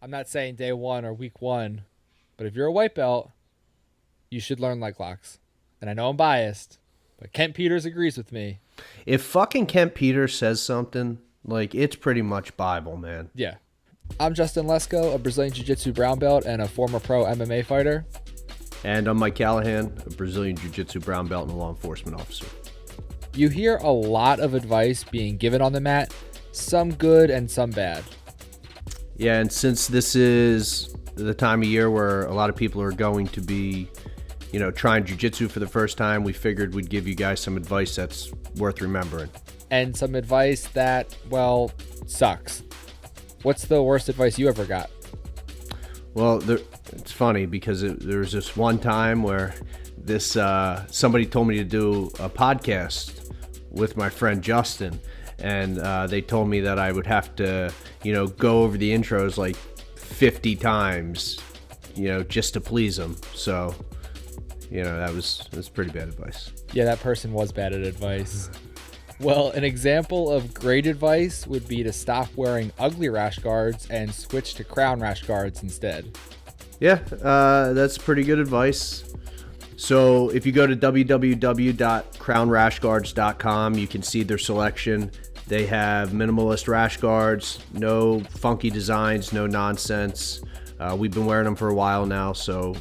I'm not saying day one or week one, but if you're a white belt, you should learn leg locks. And I know I'm biased, but Kent Peters agrees with me. If fucking Kent Peters says something, like, it's pretty much Bible, man. Yeah. I'm Justin Lesko, a Brazilian Jiu Jitsu brown belt and a former pro MMA fighter. And I'm Mike Callahan, a Brazilian Jiu Jitsu brown belt and a law enforcement officer. You hear a lot of advice being given on the mat, some good and some bad. Yeah, and since this is the time of year where a lot of people are going to be, trying jiu-jitsu for the first time, we figured we'd give you guys some advice that's worth remembering. And some advice that, well, sucks. What's the worst advice you ever got? Well, it's funny because there was this one time where somebody told me to do a podcast with my friend Justin, and they told me that I would have to, go over the intros like 50 times, just to please them. So, that was pretty bad advice. Yeah, that person was bad at advice. Well, an example of great advice would be to stop wearing ugly rash guards and switch to crown rash guards instead. Yeah, that's pretty good advice. So if you go to www.crownrashguards.com, you can see their selection. They have minimalist rash guards, no funky designs, no nonsense. We've been wearing them for a while now, so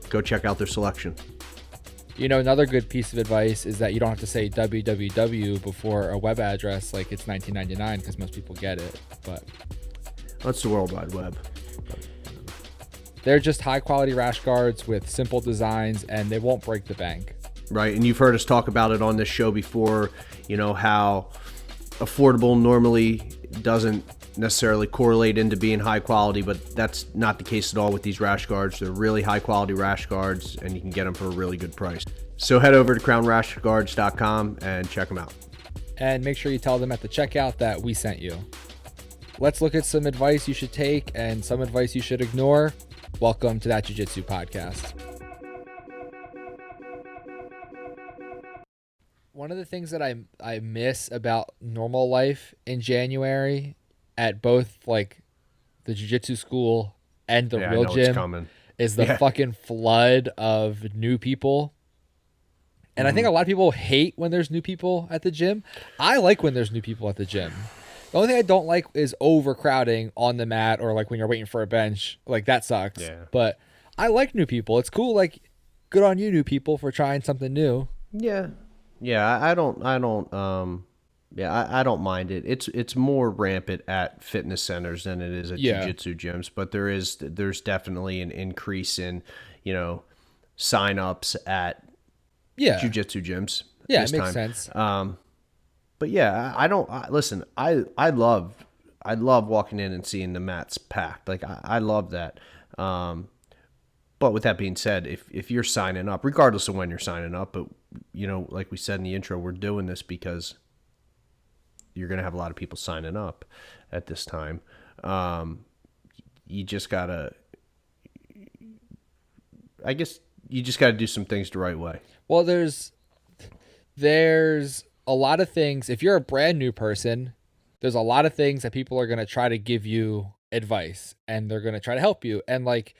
go check out their selection. Another good piece of advice is that you don't have to say www before a web address like it's 1999 because most people get it. But that's the World Wide Web. They're just high quality rash guards with simple designs, and they won't break the bank. Right, and you've heard us talk about it on this show before, how affordable normally doesn't necessarily correlate into being high quality, but that's not the case at all with these rash guards. They're really high quality rash guards, and you can get them for a really good price. So head over to crownrashguards.com and check them out. And make sure you tell them at the checkout that we sent you. Let's look at some advice you should take and some advice you should ignore. Welcome to That Jiu Jitsu Podcast. One of the things that I miss about normal life in January at both like the jiu-jitsu school and the real gym is the fucking flood of new people. And I think a lot of people hate when there's new people at the gym. I like when there's new people at the gym. The only thing I don't like is overcrowding on the mat or like when you're waiting for a bench. Like that sucks. Yeah. But I like new people. It's cool. Like good on you, new people, for trying something new. Yeah. Yeah, I don't mind it. It's more rampant at fitness centers than it is at jiu-jitsu gyms, but there's definitely an increase in, sign-ups at jiu-jitsu gyms. Yeah, it makes sense. But yeah, listen, I love walking in and seeing the mats packed. Like I love that. But with that being said, if you're signing up, regardless of when you're signing up, but like we said in the intro, we're doing this because you're going to have a lot of people signing up at this time. You just gotta do some things the right way. Well, there's a lot of things. If you're a brand new person, there's a lot of things that people are going to try to give you advice and they're going to try to help you. And like,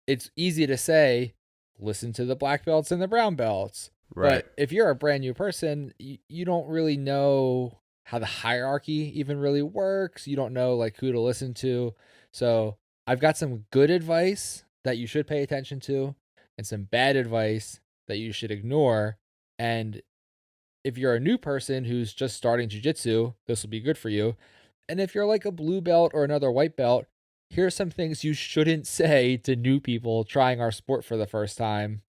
it's easy to say, listen to the black belts and the brown belts. Right. But if you're a brand new person, you don't really know how the hierarchy even really works. You don't know like who to listen to. So I've got some good advice that you should pay attention to and some bad advice that you should ignore. And if you're a new person who's just starting jiu-jitsu, this will be good for you. And if you're like a blue belt or another white belt, here's some things you shouldn't say to new people trying our sport for the first time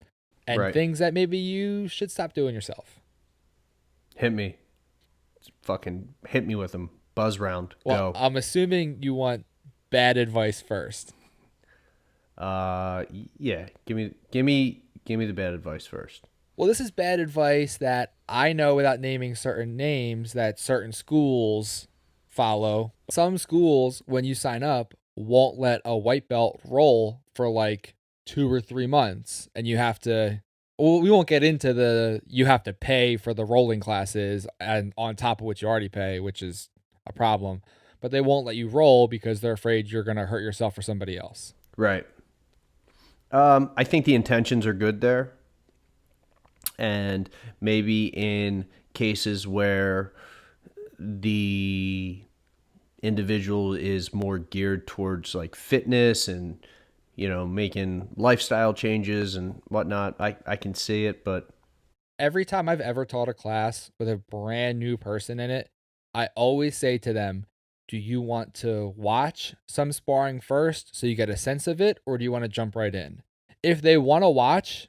and things that maybe you should stop doing yourself. Hit me. Fucking hit me with them. Buzz round. Well, go. I'm assuming you want bad advice first. Yeah. Give me the bad advice first. Well, this is bad advice that I know without naming certain names that certain schools follow. Some schools, when you sign up, won't let a white belt roll for like 2 or 3 months. And you have to, well, we won't get into you have to pay for the rolling classes and on top of what you already pay, which is a problem. but they won't let you roll because they're afraid you're going to hurt yourself or somebody else. Right. I think the intentions are good there. And maybe in cases where the individual is more geared towards like fitness and, making lifestyle changes and whatnot, I can see it. But Every time I've ever taught a class with a brand new person in it, I always say to them, do you want to watch some sparring first so you get a sense of it, or do you want to jump right in? If they want to watch,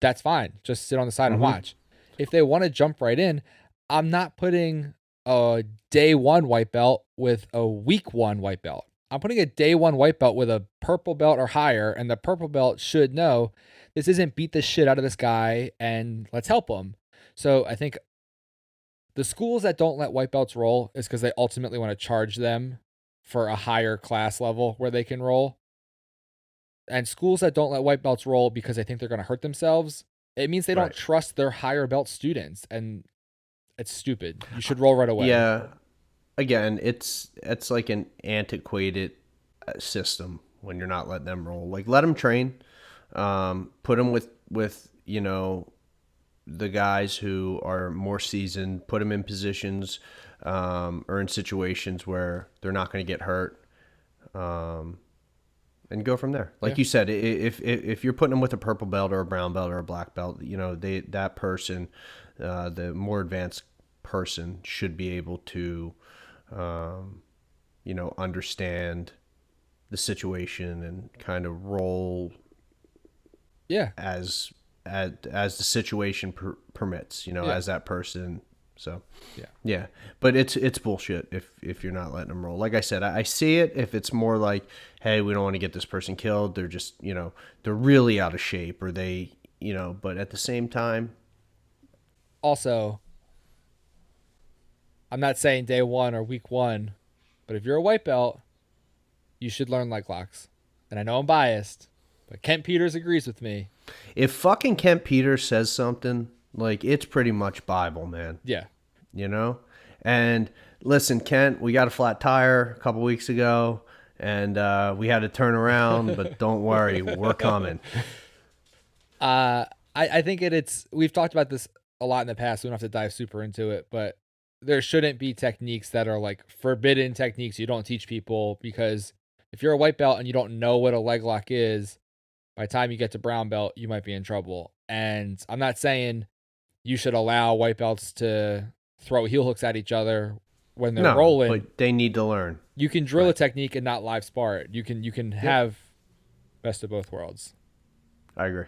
that's fine. Just sit on the side and mhm, watch. If they want to jump right in, I'm not putting a day one white belt with a week one white belt. I'm putting a day one white belt with a purple belt or higher, and the purple belt should know this isn't beat the shit out of this guy and let's help him. So I think the schools that don't let white belts roll is because they ultimately want to charge them for a higher class level where they can roll. And schools that don't let white belts roll because they think they're going to hurt themselves, it means they don't right. trust their higher belt students. And it's stupid. You should roll right away. Yeah. Again, it's like an antiquated system when you're not letting them roll. Like let them train. Put them with the guys who are more seasoned. Put them in positions or in situations where they're not going to get hurt. And go from there. Yeah. Like you said, if you're putting them with a purple belt or a brown belt or a black belt, that person, the more advanced person, should be able to, understand the situation and kind of roll Yeah. as the situation permits. Yeah. As that person. So, Yeah. yeah, but it's bullshit if you're not letting them roll. Like I said, I see it if it's more like, hey, we don't want to get this person killed. They're just they're really out of shape, or they But at the same time, Also, I'm not saying day one or week one, but if you're a white belt, you should learn leg locks. And I know I'm biased, but Kent Peters agrees with me. if fucking Kent Peters says something, like it's pretty much Bible, man. Yeah. You know. And listen, Kent, we got a flat tire a couple weeks ago, and we had to turn around, but don't worry, we're coming. I think it's we've talked about this a lot in the past. So we don't have to dive super into it, but there shouldn't be techniques that are like forbidden techniques you don't teach people because if you're a white belt and you don't know what a leg lock is, by the time you get to brown belt, you might be in trouble. And I'm not saying you should allow white belts to throw heel hooks at each other when they're No, rolling. but they need to learn. You can drill a Right. technique and not live spar it. You can Yep. have best of both worlds. I agree.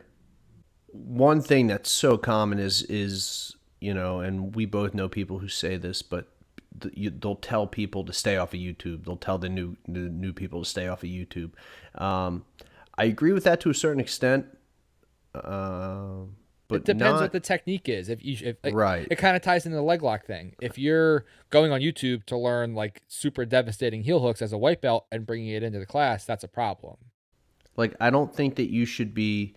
One thing that's so common is and we both know people who say this, but they'll tell people to stay off of YouTube. They'll tell the new people to stay off of YouTube. I agree with that to a certain extent, It but depends what not the technique is. If like, right. it kind of ties into the leg lock thing. If you're going on YouTube to learn like super devastating heel hooks as a white belt and bringing it into the class, that's a problem. Like I don't think that you should be.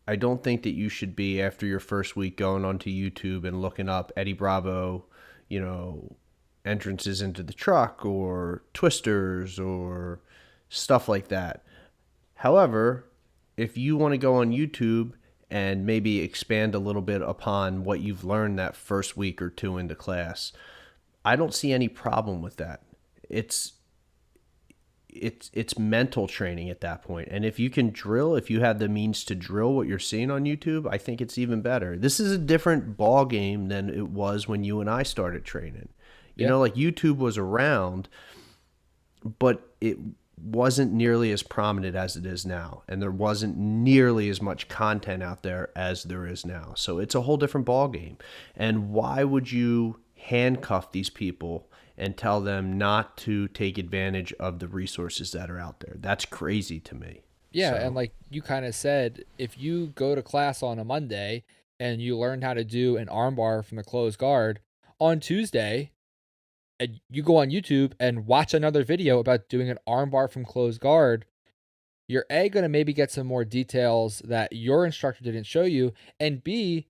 I don't think that you should be after your first week going onto YouTube and looking up Eddie Bravo, you know, entrances into the truck or twisters or stuff like that. However, if you want to go on YouTube and maybe expand a little bit upon what you've learned that first week or two into class, I don't see any problem with that. It's it's mental training at that point. And if you can drill, if you have the means to drill what you're seeing on YouTube, I think it's even better. This is a different ball game than it was when you and I started training. Yeah. Like YouTube was around, but it wasn't nearly as prominent as it is now, and there wasn't nearly as much content out there as there is now. So it's a whole different ball game. And why would you handcuff these people and tell them not to take advantage of the resources that are out there? That's crazy to me. Yeah, and So like you kind of said, if you go to class on a Monday and you learn how to do an armbar from the closed guard on Tuesday, and you go on YouTube and watch another video about doing an armbar from closed guard, you're A, going to maybe get some more details that your instructor didn't show you, and B,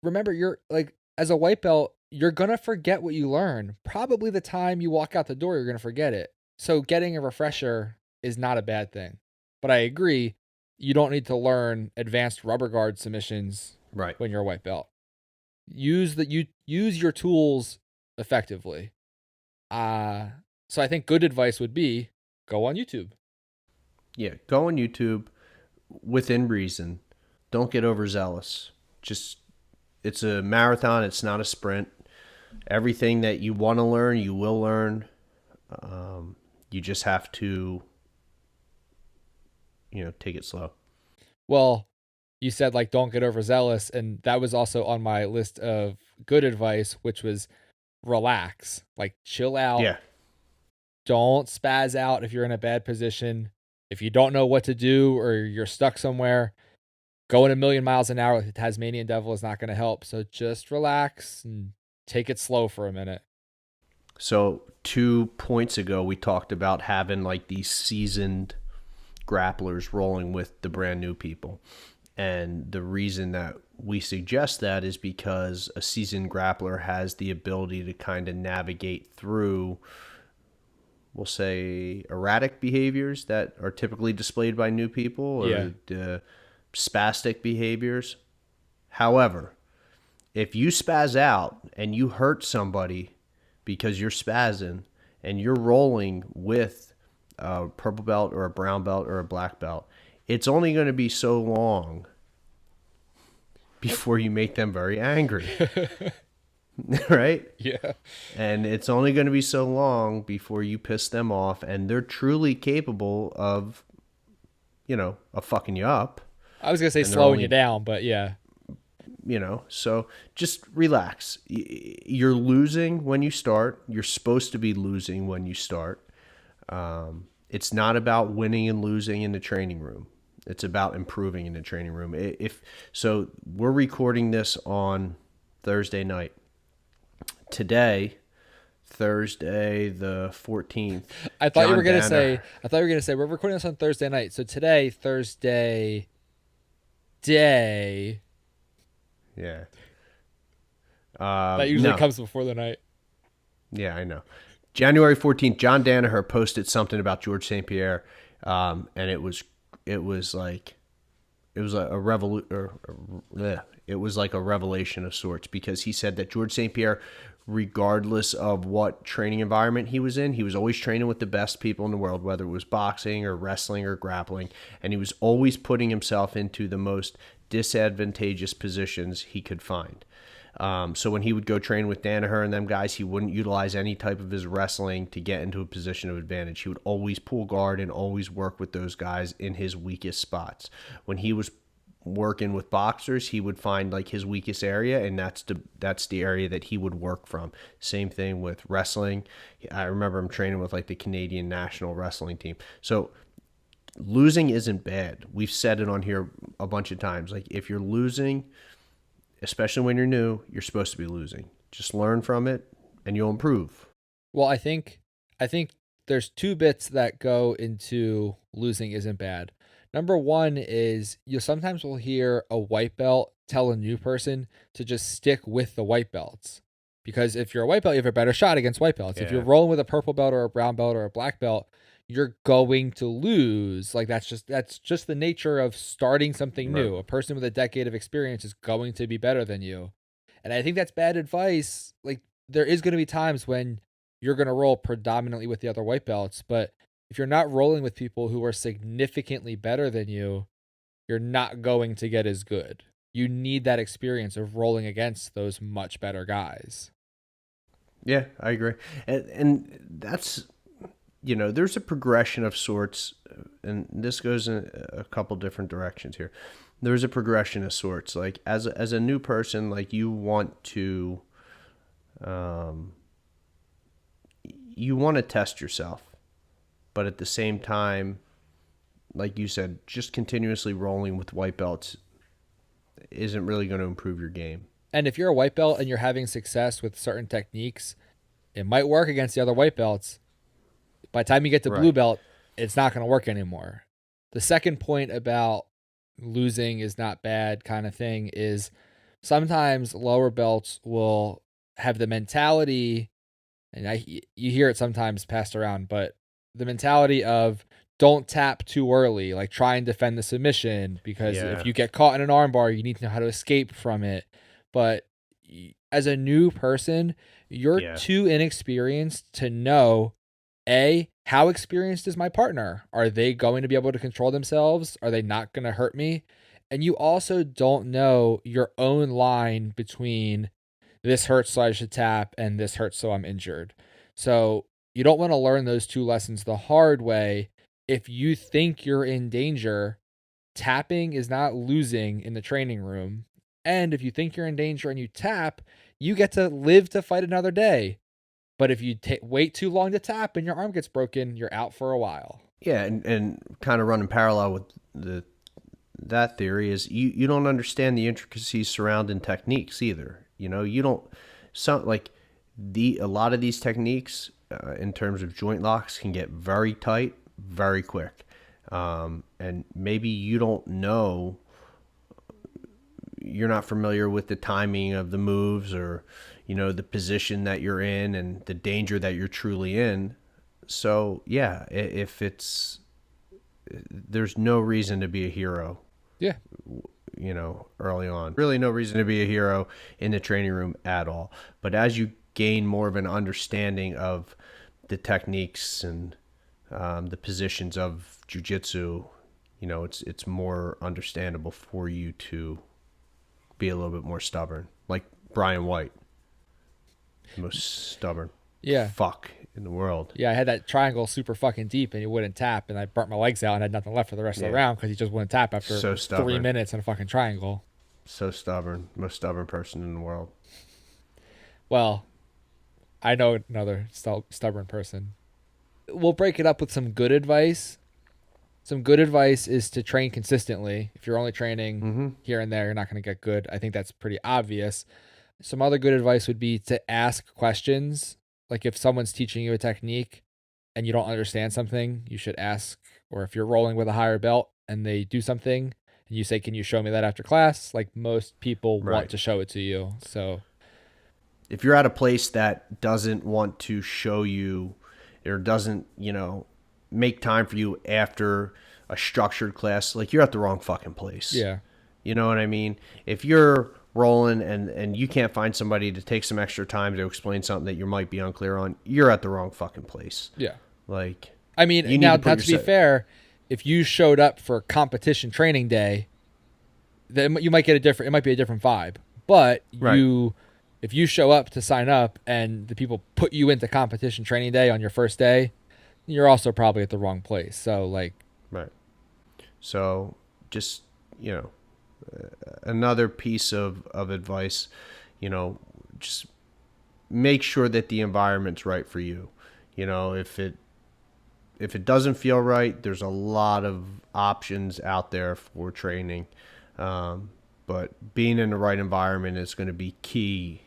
remember you're like as a white belt, you're going to forget what you learn. Probably the time you walk out the door, you're going to forget it. So getting a refresher is not a bad thing. But I agree, you don't need to learn advanced rubber guard submissions Right. when you're a white belt. Use your tools effectively. Uh so I think good advice would be go on YouTube. Yeah. Go on YouTube within reason. Don't get overzealous. Just, it's a marathon. It's not a sprint. Everything that you want to learn, you will learn. You just have to, take it slow. Well, you said like don't get overzealous, and that was also on my list of good advice, which was relax, like chill out. Yeah. Don't spaz out if you're in a bad position. If you don't know what to do or you're stuck somewhere, going a million miles an hour with the Tasmanian devil is not going to help. So just relax and take it slow for a minute. So 2 points ago, we talked about having like these seasoned grapplers rolling with the brand new people. And the reason that we suggest that is because a seasoned grappler has the ability to kind of navigate through, we'll say, erratic behaviors that are typically displayed by new people, Yeah. or spastic behaviors. However, if you spaz out and you hurt somebody because you're spazzing and you're rolling with a purple belt or a brown belt or a black belt, it's only going to be so long before you make them very angry. Right? Yeah. And it's only going to be so long before you piss them off, and they're truly capable of, of fucking you up. I was going to say And they're slowing you only, down, but yeah. so just relax. You're losing when you start. You're supposed to be losing when you start. It's not about winning and losing in the training room. It's about improving in the training room. If so, we're recording this on Thursday night. Today, Thursday the 14th. I thought you were going to say we're recording this on Thursday night. So today, Thursday day, Yeah. that usually No. comes before the night. Yeah, I know. January 14th, John Danaher posted something about George St. Pierre, and it was like it was a it was like a revelation of sorts, because he said that George St. Pierre, regardless of what training environment he was in, he was always training with the best people in the world, whether it was boxing or wrestling or grappling, and he was always putting himself into the most disadvantageous positions he could find. So when he would go train with Danaher and them guys, he wouldn't utilize any type of his wrestling to get into a position of advantage. He would always pull guard and always work with those guys in his weakest spots. When he was working with boxers, he would find like his weakest area, and that's the area that he would work from. Same thing with wrestling. I remember him training with like the Canadian national wrestling team. So losing isn't bad. We've said it on here a bunch of times. Like, if you're losing, especially when you're new, you're supposed to be losing. Just learn from it and you'll improve. Well, I think there's two bits that go into losing isn't bad. Number one is you sometimes will hear a white belt tell a new person to just stick with the white belts. Because if you're a white belt, you have a better shot against white belts. If you're Yeah. rolling with a purple belt or a brown belt or a black belt, you're going to lose. Like that's just the nature of starting something Right. new. A person with a decade of experience is going to be better than you. And I think that's bad advice. Like, there is going to be times when you're going to roll predominantly with the other white belts, but if you're not rolling with people who are significantly better than you, you're not going to get as good. You need that experience of rolling against those much better guys. Yeah, I agree. And that's, there's a progression of sorts, and this goes in a couple different directions here. There's a progression of sorts. Like, as a new person, like, um, you want to test yourself, but at the same time, like you said, just continuously rolling with white belts isn't really going to improve your game. And if you're a white belt and you're having success with certain techniques, it might work against the other white belts. By the time you get to blue Right. belt, it's not going to work anymore. The second point about losing is not bad kind of thing is sometimes lower belts will have the mentality, and you hear it sometimes passed around, but the mentality of don't tap too early, like try and defend the submission, because if Yeah. you get caught in an armbar, you need to know how to escape from it. But as a new person, you're Yeah. too inexperienced to know how experienced is my partner? Are they going to be able to control themselves? Are they not going to hurt me? And you also don't know your own line between this hurts, so I should tap, and this hurts, so I'm injured. So you don't want to learn those two lessons the hard way. If you think you're in danger, tapping is not losing in the training room. And if you think you're in danger and you tap, you get to live to fight another day. But if you wait too long to tap and your arm gets broken, you're out for a while. Yeah, and kind of running parallel with that theory is you don't understand the intricacies surrounding techniques either. You don't some like the a lot of these techniques in terms of joint locks can get very tight very quick, and maybe you don't know, you're not familiar with the timing of the moves, or the position that you're in and the danger that you're truly in. So yeah, if it's there's no reason to be a hero, Yeah. early on. Really, no reason to be a hero in the training room at all. But as you gain more of an understanding of the techniques and the positions of jujitsu, it's more understandable for you to be a little bit more stubborn. Like Brian White, the most stubborn Yeah. fuck in the world. Yeah, I had that triangle super fucking deep and he wouldn't tap, and I burnt my legs out and had nothing left for the rest of the Yeah, round because he just wouldn't tap after so 3 stubborn. minutes in a fucking triangle. So stubborn. Most stubborn person in the world. Well, I know another stubborn person. We'll break it up with some good advice. Some good advice is to train consistently. If you're only training Mm-hmm. here and there, you're not going to get good. I think that's pretty obvious. Some other good advice would be to ask questions. Like if someone's teaching you a technique and you don't understand something, you should ask. Or if you're rolling with a higher belt and they do something and you say, "Can you show me that after class?" Like most people want Right. to show it to you. So, If you're at a place that doesn't want to show you, or doesn't, make time for you after a structured class, like you're at the wrong fucking place. yeah. You know what I mean? If you're rolling and you can't find somebody to take some extra time to explain something that you might be unclear on, you're at the wrong fucking place. Yeah. Like, I mean, you need now, to put to be yourself. fair, if you showed up for competition training day, then you might get a different. It might be a different vibe. But Right. if you show up to sign up and the people put you into competition training day on your first day, you're also probably at the wrong place. So like, Right. So just, another piece of advice, you know, just make sure that the environment's right for you. If it doesn't feel right, there's a lot of options out there for training. But being in the right environment is going to be key.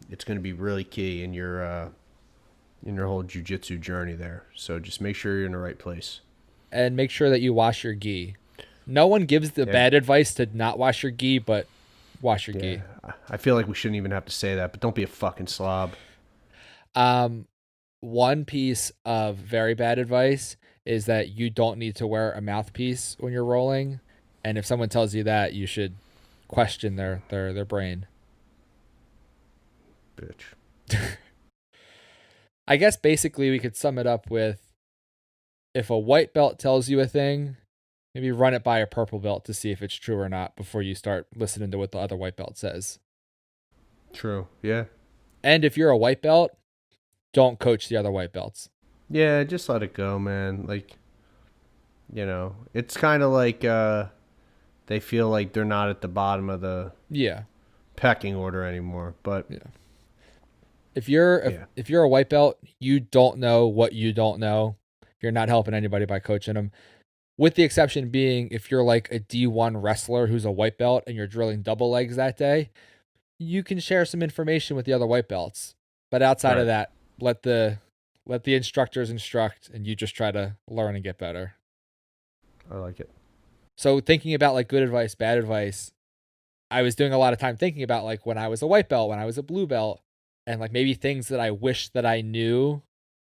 It's going to be really key in your whole jujitsu journey there. So just make sure you're in the right place. and make sure that you wash your gi. No one gives the Yeah, bad advice to not wash your gi, but wash your yeah. gi. I feel like we shouldn't even have to say that, but don't be a fucking slob. Um, One piece of very bad advice is that you don't need to wear a mouthpiece when you're rolling, and if someone tells you that, you should question their brain. Bitch. I guess basically we could sum it up with, if a white belt tells you a thing, maybe run it by a purple belt to see if it's true or not before you start listening to what the other white belt says. True. Yeah. And if you're a white belt, don't coach the other white belts. Yeah, just let it go, man. Like, it's kind of like they feel like they're not at the bottom of the Yeah. pecking order anymore. But Yeah. If you're yeah, if you're a white belt, you don't know what you don't know. You're not helping anybody by coaching them. With the exception being if you're like a D1 wrestler who's a white belt and you're drilling double legs that day, you can share some information with the other white belts. But outside of right. that, let the instructors instruct and you just try to learn and get better. I like it. So thinking about like good advice, bad advice, I was doing a lot of time thinking about like when I was a white belt, when I was a blue belt, and like maybe things that I wish that I knew,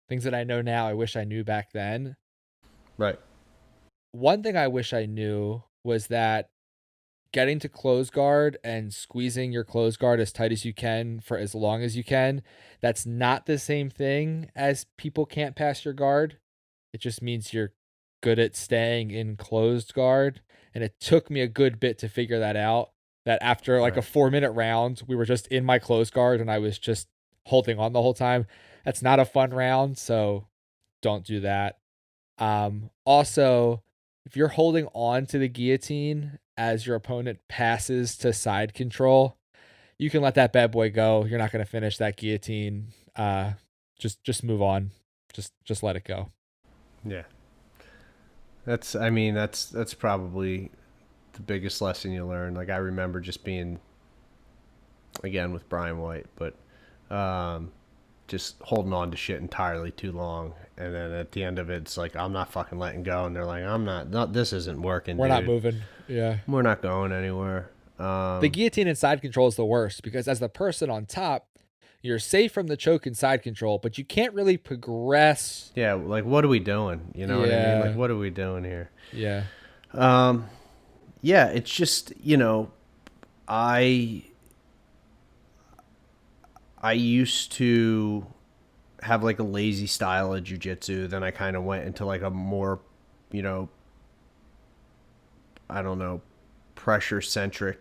things that I know now, I wish I knew back then. Right. One thing I wish I knew was that getting to close guard and squeezing your close guard as tight as you can for as long as you can, that's not the same thing as people can't pass your guard. It just means you're good at staying in closed guard. And it took me a good bit to figure that out. That after like a Right. 4 minute round, we were just in my closed guard and I was just holding on the whole time. That's not a fun round, so don't do that. Also, if you're holding on to the guillotine as your opponent passes to side control, you can let that bad boy go. You're not going to finish that guillotine. Just move on. Just let it go. Yeah. I mean, that's probably the biggest lesson you learn. Like, I remember just being, again, with Brian White, but just holding on to shit entirely too long. And then at the end of it, it's like, I'm not fucking letting go. And they're like, not this isn't working, We're not dude. moving. Yeah. We're not going anywhere. The guillotine and side control is the worst because as the person on top, you're safe from the choke and side control, but you can't really progress. Yeah, like, what are we doing? You know what I mean? Like, Yeah. what are we doing here? Yeah. Yeah, it's just, I I used to have like a lazy style of jujitsu. Then I kind of went into like a more, you know, I don't know, pressure centric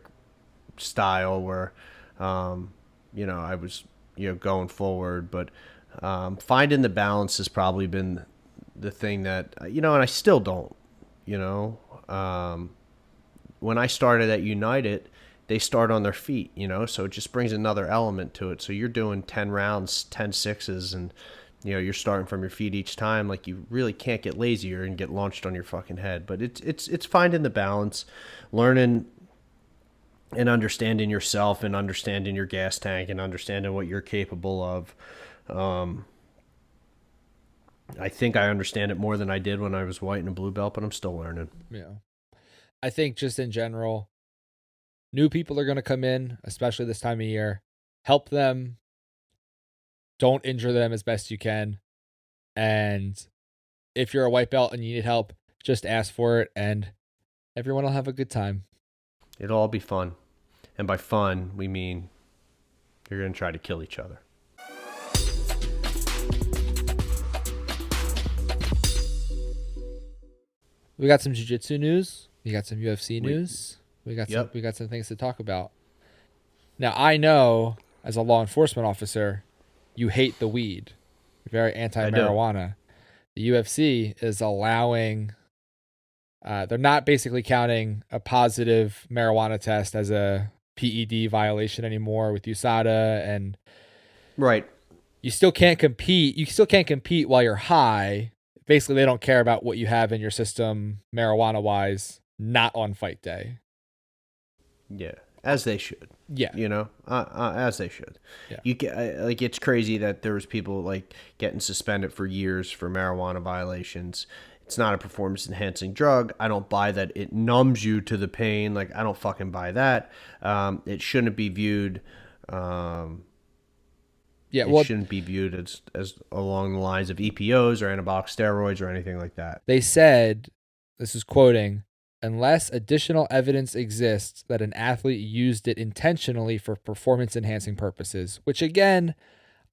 style where, I was, going forward. But finding the balance has probably been the thing that, and I still don't, you know. When I started at United, they start on their feet, so it just brings another element to it. So you're doing 10 rounds, 10 sixes, and, you're starting from your feet each time. Like, you really can't get lazier and get launched on your fucking head. But it's finding the balance, learning and understanding yourself and understanding your gas tank and understanding what you're capable of. I think I understand it more than I did when I was white and a blue belt, but I'm still learning. Yeah. I think just in general, new people are going to come in, especially this time of year. Help them. Don't injure them as best you can. And if you're a white belt and you need help, just ask for it and everyone will have a good time. It'll all be fun. And by fun, we mean you're going to try to kill each other. We got some jiu-jitsu news. We got some UFC We, news. yep. We got some things to talk about. Now, I know as a law enforcement officer, you hate the weed. You're very I do. anti-marijuana. The UFC is allowing they're not basically counting a positive marijuana test as a PED violation anymore with USADA, and Right. you still can't compete. You still can't compete while you're high. Basically, they don't care about what you have in your system marijuana wise, not on fight day. Yeah. As they should. Yeah. As they should. Yeah. You get like, it's crazy that there was people like getting suspended for years for marijuana violations. It's not a performance enhancing drug. I don't buy that it numbs you to the pain. Like, I don't fucking buy that. It shouldn't be viewed. Yeah. It Well, shouldn't be viewed as along the lines of EPOs or anabolic steroids or anything like that. they said, this is quoting, unless additional evidence exists that an athlete used it intentionally for performance enhancing purposes, which again,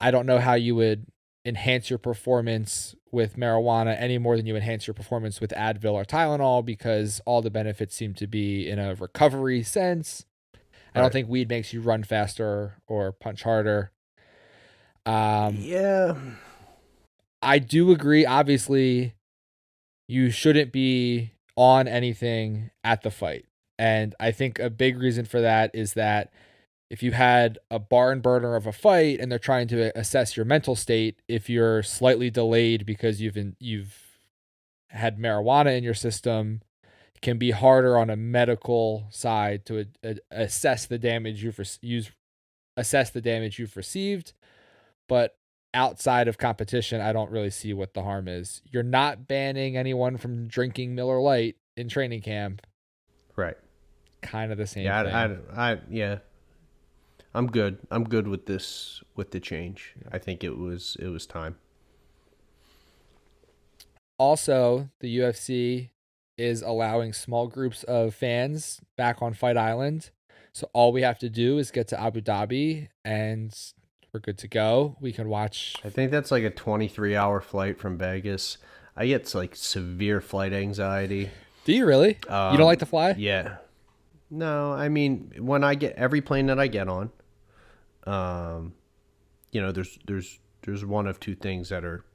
I don't know how you would enhance your performance with marijuana any more than you enhance your performance with Advil or Tylenol because all the benefits seem to be in a recovery sense. I don't Right. think weed makes you run faster or punch harder. Yeah. I do agree. Obviously, you shouldn't be on anything at the fight. And I think a big reason for that is that if you had a barn burner of a fight and they're trying to assess your mental state, if you're slightly delayed because you've had marijuana in your system, it can be harder on a medical side to assess the damage assess the damage you've received. But outside of competition, I don't really see what the harm is. You're not banning anyone from drinking Miller Lite in training camp. Right. Kind of the same Yeah. thing. Yeah. I'm good. I'm good with this with the change. I think it was time. Also, the UFC is allowing small groups of fans back on Fight Island. So all we have to do is get to Abu Dhabi and we're good to go. We can watch. I think that's like a 23-hour flight from Vegas. I get like severe flight anxiety. Do you really? You don't like to fly? Yeah. No, I mean when I get every plane that I get on, there's one of two things that are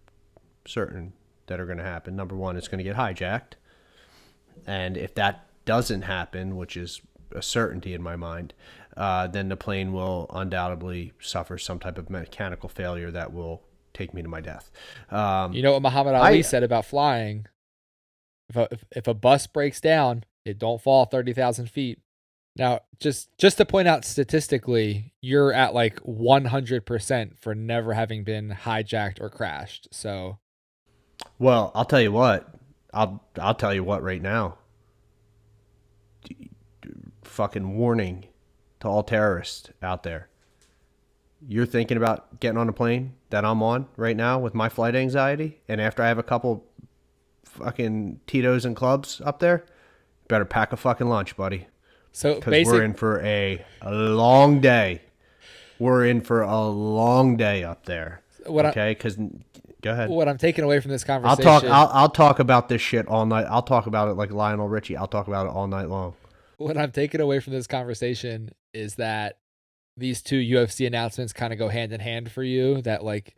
certain that are going to happen. Number one, it's going to get hijacked, and if that doesn't happen, which is a certainty in my mind, then the plane will undoubtedly suffer some type of mechanical failure that will take me to my death. You know what Muhammad Ali said about flying? If a bus breaks down, it don't fall 30,000 feet. Now, just to point out statistically, you're at like 100% for never having been hijacked or crashed. So, Well, I'll tell you what. I'll tell you what right now. Fucking warning to all terrorists out there. You're thinking about getting on a plane that I'm on right now with my flight anxiety, and after I have a couple fucking Tito's and clubs up there, better pack a fucking lunch, buddy. so Because we're in for a long day. We're in for a long day up there. Okay? Because go ahead. what I'm taking away from this I'll conversation, I'll talk about this shit all night. I'll talk about it like Lionel Richie. I'll talk about it all night long. what I'm taking away from this conversation is that these two UFC announcements kind of go hand in hand for you. That like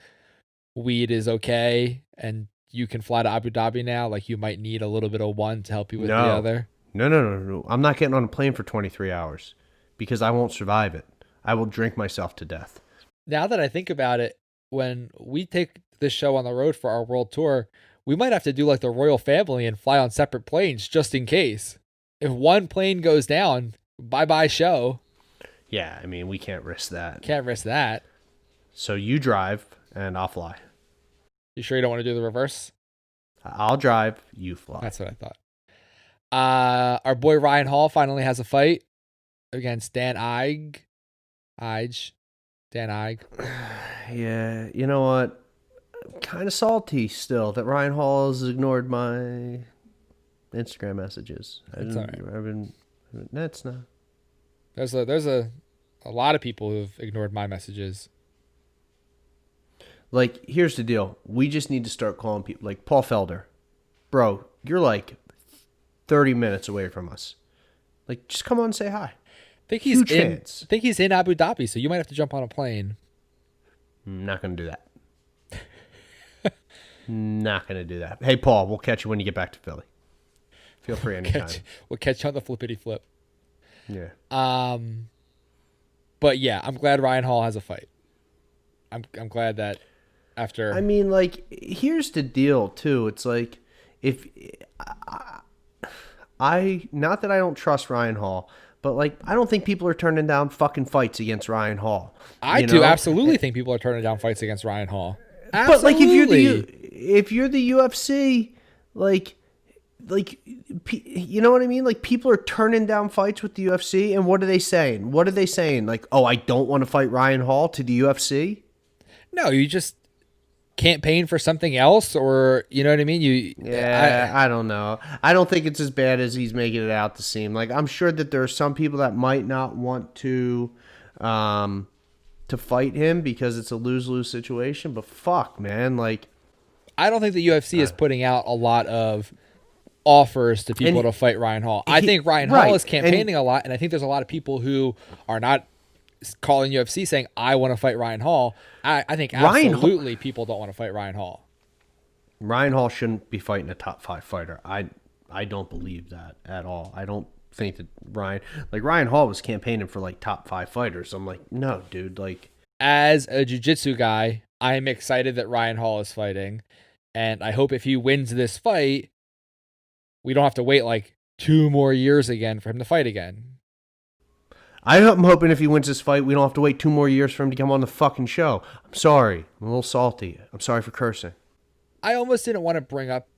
weed is okay and you can fly to Abu Dhabi now. Like you might need a little bit of one to help you with the No. other. No. I'm not getting on a plane for 23 hours because I won't survive it. I will drink myself to death. Now that I think about it, when we take this show on the road for our world tour, we might have to do like the royal family and fly on separate planes just in case. If one plane goes down, bye-bye show. Yeah, I mean, we can't risk that. Can't risk that. So you drive and I'll fly. You sure you don't want to do the reverse? I'll drive, you fly. That's what I thought. Our boy Ryan Hall finally has a fight against Dan Ige. Dan Ige. Yeah, you know what? I'm kind of salty still that Ryan Hall has ignored my Instagram messages. It's all right. I've been. That's not. There's a lot of people who've ignored my messages. Like, here's the deal. We just need to start calling people like Paul Felder. Bro, you're like 30 minutes away from us. Like, just come on and say hi. I Huge fans. think he's in Abu Dhabi, so you might have to jump on a plane. I'm not going to do that. Not going to do that. Hey, Paul, we'll catch you when you get back to Philly. Feel free anytime. We'll catch you on the flippity flip. Yeah. But yeah, I'm glad Ryan Hall has a fight. I'm glad that after. I mean, like, here's the deal, too. It's like, if I not that I don't trust Ryan Hall, but like, I don't think people are turning down fucking fights against Ryan Hall. I do absolutely think people are turning down fights against Ryan Hall. But like, if you're the UFC, like, you know what I mean? Like, people are turning down fights with the UFC, and what are they saying? What are they saying? Like, oh, I don't want to fight Ryan Hall to the UFC? No, you just campaign for something else, or you know what I mean? I don't know. I don't think it's as bad as he's making it out to seem. Like, I'm sure that there are some people that might not want to fight him because it's a lose-lose situation, but fuck, man, like, I don't think the UFC is putting out a lot of offers to people to fight Ryan Hall. I think Ryan Hall is campaigning a lot, and I think there's a lot of people who are not calling UFC saying, I want to fight Ryan Hall. I think absolutely people don't want to fight Ryan Hall. Ryan Hall shouldn't be fighting a top 5 fighter. I don't believe that at all. I don't think that Ryan Hall was campaigning for like top 5 fighters. I'm like, no, dude, like, as a jiu-jitsu guy, I am excited that Ryan Hall is fighting, and I hope if he wins this fight, we don't have to wait like 2 more years again for him to fight again. I'm hoping if he wins this fight, we don't have to wait 2 more years for him to come on the fucking show. I'm sorry. I'm a little salty. I'm sorry for cursing. I almost didn't want to bring up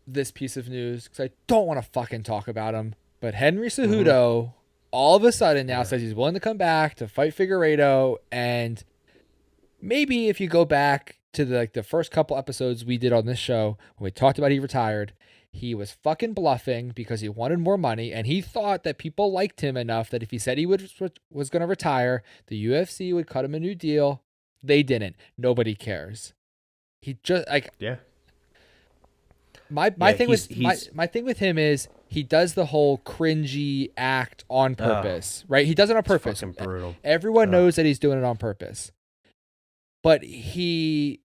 this piece of news because I don't want to fucking talk about him. But Henry Cejudo all of a sudden now Yeah. says he's willing to come back to fight Figueiredo. And maybe if you go back to the first couple episodes we did on this show, when we talked about he retired, he was fucking bluffing because he wanted more money, and he thought that people liked him enough that if he said he was going to retire, the UFC would cut him a new deal. They didn't. Nobody cares. He just like Yeah. my thing my thing with him is he does the whole cringy act on purpose, right? He does it on purpose. Fucking brutal. Everyone knows that he's doing it on purpose, but he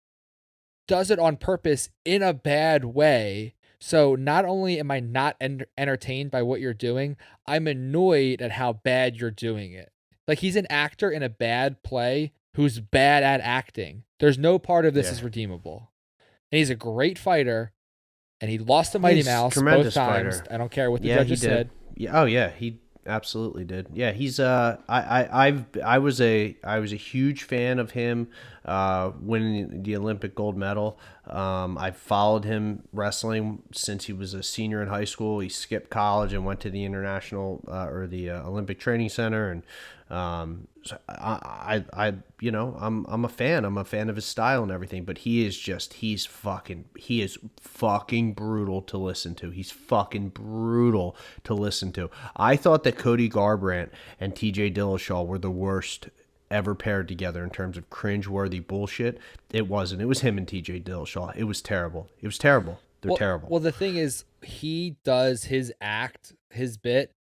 does it on purpose in a bad way. So not only am I not entertained by what you're doing, I'm annoyed at how bad you're doing it. Like, he's an actor in a bad play who's bad at acting. There's no part of this is redeemable. And he's a great fighter, and he lost to Mighty Mouse both times. Fighter. I don't care what the judges said. Yeah, oh yeah, he absolutely did. Yeah, he's I was a huge fan of him winning the Olympic gold medal. I followed him wrestling since he was a senior in high school. He skipped college and went to the international or the Olympic Training Center, and so I'm a fan. I'm a fan of his style and everything, but he is fucking brutal to listen to. He's fucking brutal to listen to. I thought that Cody Garbrandt and TJ Dillashaw were the worst ever paired together in terms of cringe-worthy bullshit. It wasn't. It was him and TJ Dillashaw. It was terrible. It was terrible. They're terrible. Well, the thing is, he does his act, his bit,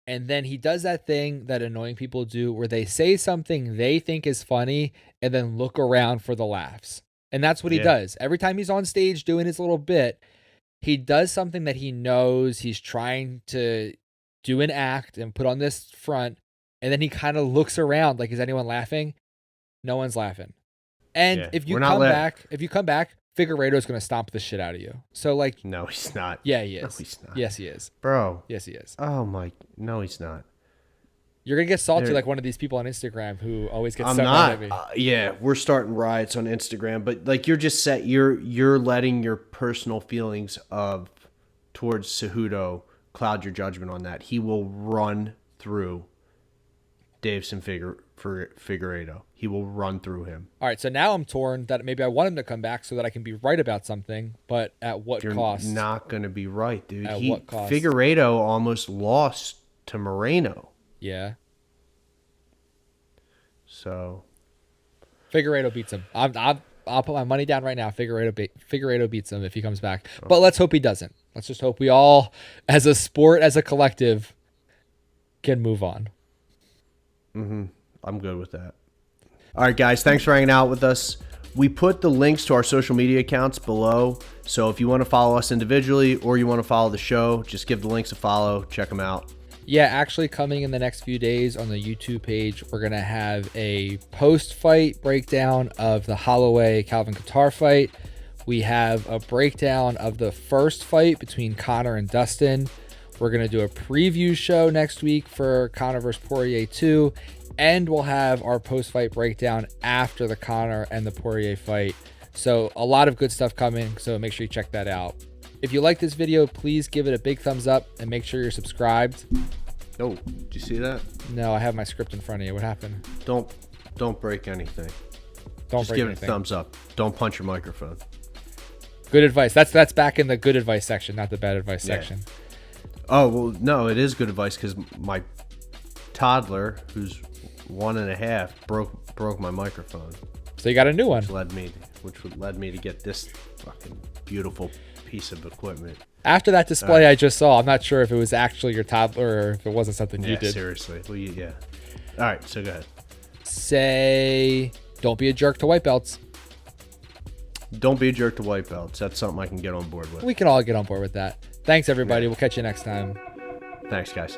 and then he does that thing that annoying people do where they say something they think is funny and then look around for the laughs. And that's what he does. Every time he's on stage doing his little bit, he does something that he knows he's trying to do an act and put on this front. And then he kind of looks around like, is anyone laughing? No one's laughing. And if you come back, Figueiredo is going to stomp the shit out of you. So, like, no, he's not. Yeah, he is. No, he's not. Yes, he is. Bro. Yes, he is. Oh my, no, he's not. You're going to get salty like one of these people on Instagram who always gets so mad at me. Yeah, we're starting riots on Instagram, but like you're letting your personal feelings towards Cejudo cloud your judgment on that. He will run through Davison Figueiredo. He will run through him. All right, so now I'm torn that maybe I want him to come back so that I can be right about something, but at what cost? You're not going to be right, dude. At what cost? Figueiredo almost lost to Moreno. Yeah. So Figueiredo beats him. I'll put my money down right now. Figueiredo beats him if he comes back. But let's hope he doesn't. Let's just hope we all, as a sport, as a collective, can move on. I'm good with that. All right, guys. Thanks for hanging out with us. We put the links to our social media accounts below. So if you want to follow us individually or you want to follow the show, just give the links a follow. Check them out. Yeah, actually coming in the next few days on the YouTube page, we're going to have a post-fight breakdown of the Holloway-Calvin Kattar fight. We have a breakdown of the first fight between Conor and Dustin. We're going to do a preview show next week for Conor vs. Poirier 2. And we'll have our post-fight breakdown after the Conor and the Poirier fight. So a lot of good stuff coming, so make sure you check that out. If you like this video, please give it a big thumbs up and make sure you're subscribed. Oh, did you see that? No, I have my script in front of you. What happened? Don't break anything. Just give it a thumbs up. Don't punch your microphone. Good advice. That's back in the good advice section, not the bad advice section. Oh, well, no, it is good advice because my toddler, who's 1.5, broke my microphone. So you got a new one. Which led me to get this fucking beautiful piece of equipment. After that display I just saw, I'm not sure if it was actually your toddler or if it wasn't something you did. Seriously. Well, yeah. All right, so go ahead. Say, don't be a jerk to white belts. Don't be a jerk to white belts. That's something I can get on board with. We can all get on board with that. Thanks, everybody. We'll catch you next time. Thanks, guys.